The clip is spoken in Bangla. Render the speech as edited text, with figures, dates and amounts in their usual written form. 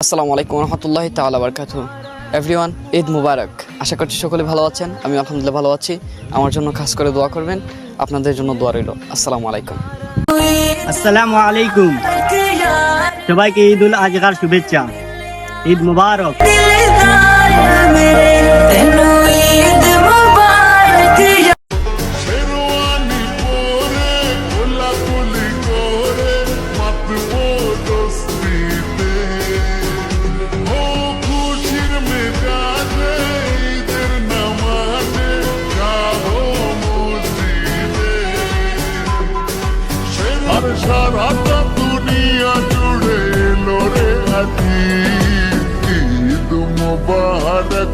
আসসালামু আলাইকুম রহমতুল্লাহি তাআলা বারাকাতুহু। এভরিওয়ান, ঈদ মুবারক। আশা করছি সকলে ভালো আছেন। আমি আলহামদুলিল্লাহ ভালো আছি। আমার জন্য খাস করে দোয়া করবেন। আপনাদের জন্য দোয়া রইল। আসসালামু আলাইকুম। আসসালামু আলাইকুম। সবাইকে ঈদ উল আজহার শুভেচ্ছা। ঈদ মুবারক। সারাটা দুনিয়া জুড়ে লোরে আছি ঈদ মুবারক।